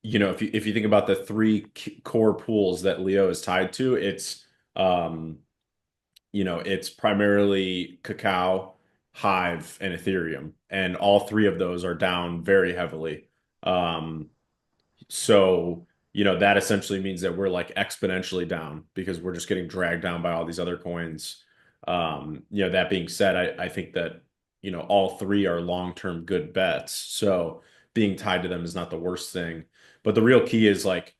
if you think about the three core pools that Leo is tied to, um, it's primarily Cacao, Hive, and Ethereum, and all three of those are down very heavily. Um, so, that essentially means that we're like exponentially down because we're just getting dragged down by all these other coins. That being said, I think that, all three are long-term good bets. So being tied to them is not the worst thing. But the real key is like,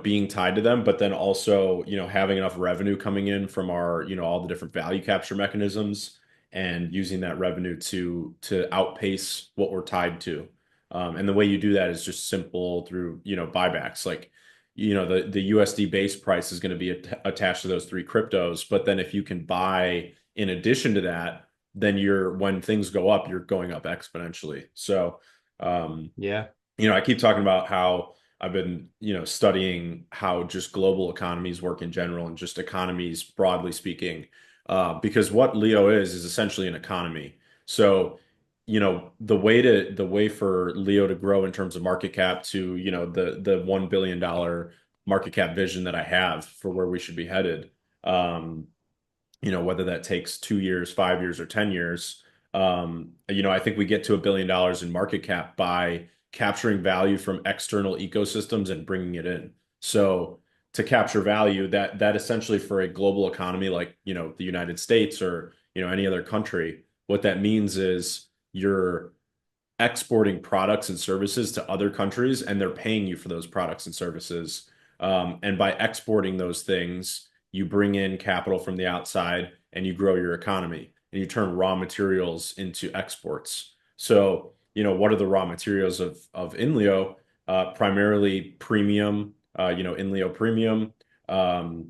being tied to them, but then also, having enough revenue coming in from our, all the different value capture mechanisms and using that revenue to outpace what we're tied to. And the way you do that is just simple through, buybacks. Like, the USD base price is going to be attached to those three cryptos. But then if you can buy in addition to that, then when things go up, you're going up exponentially. So, um, Yeah. I keep talking about how I've been, studying how just global economies work in general and just economies broadly speaking. Because what Leo is essentially an economy. So, the way for Leo to grow in terms of market cap to, the $1 billion market cap vision that I have for where we should be headed. Um, whether that takes 2 years, 5 years, or 10 years. I think we get to $1 billion in market cap by capturing value from external ecosystems and bringing it in. So to capture value, that essentially for a global economy like, the United States or, any other country, what that means is you're exporting products and services to other countries and they're paying you for those products and services. And by exporting those things, you bring in capital from the outside and you grow your economy and you turn raw materials into exports. So, what are the raw materials of Inleo? Primarily premium, Inleo premium, um,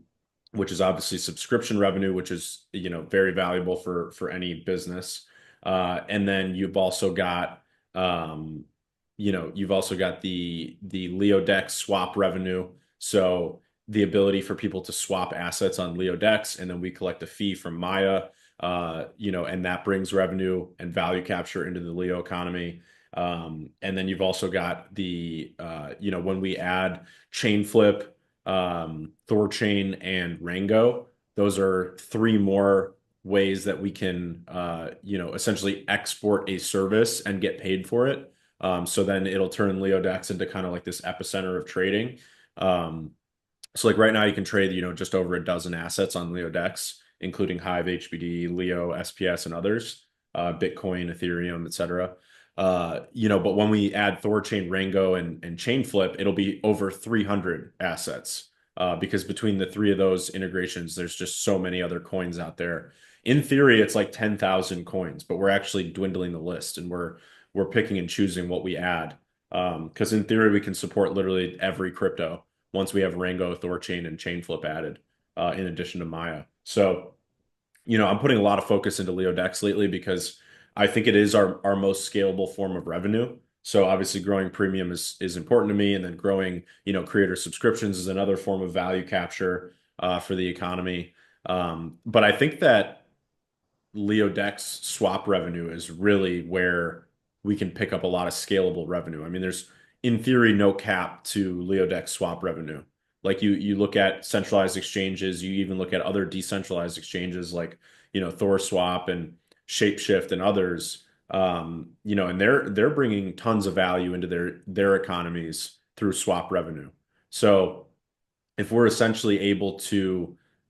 which is obviously subscription revenue, which is, very valuable for any business. And then you've also got the LeoDex swap revenue. So the ability for people to swap assets on LeoDex, and then we collect a fee from Maya, and that brings revenue and value capture into the Leo economy. And then you've also got when we add chain flip, Thorchain, and Rango, those are three more ways that we can, essentially export a service and get paid for it. So then it'll turn LeoDex into kind of like this epicenter of trading. So like right now you can trade, just over a dozen assets on LeoDex, including Hive, HBD, Leo, SPS, and others, Bitcoin, Ethereum, etc. But when we add Thorchain, Rango, and Chainflip, it'll be over 300 assets. Because between the three of those integrations, there's just so many other coins out there. In theory, it's like 10,000 coins, but we're actually dwindling the list and we're picking and choosing what we add. Because in theory, we can support literally every crypto once we have Rango, Thorchain, and Chainflip added, in addition to Maya. So, I'm putting a lot of focus into LeoDex lately because I think it is our most scalable form of revenue. So obviously growing premium is important to me, and then growing, creator subscriptions is another form of value capture for the economy. But I think that LeoDex swap revenue is really where we can pick up a lot of scalable revenue. I mean, there's in theory no cap to LeoDex swap revenue. Like you look at centralized exchanges, you even look at other decentralized exchanges like, ThorSwap and Shapeshift and others. And they're bringing tons of value into their economies through swap revenue. So if we're essentially able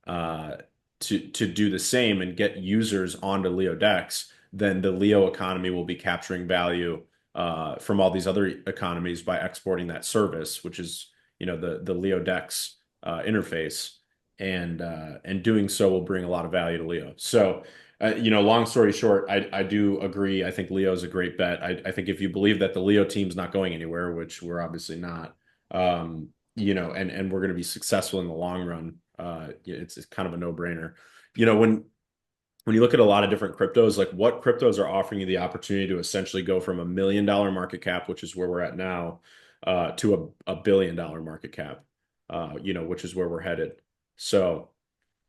uh, to do the same and get users onto LeoDex, then the Leo economy will be capturing value from all these other economies by exporting that service, which is the LeoDex interface, and doing so will bring a lot of value to Leo. So. Long story short, I do agree. I think Leo is a great bet. I think if you believe that the Leo team's not going anywhere, which we're obviously not, and we're going to be successful in the long run. It's kind of a no-brainer. When you look at a lot of different cryptos, like what cryptos are offering you the opportunity to essentially go from $1 million market cap, which is where we're at now, to a $1 billion market cap, which is where we're headed. So,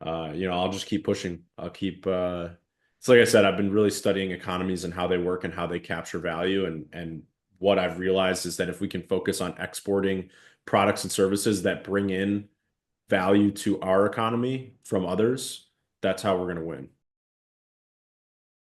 I'll just keep pushing. It's like I said, I've been really studying economies and how they work and how they capture value, and what I've realized is that if we can focus on exporting products and services that bring in value to our economy from others, that's how we're going to win.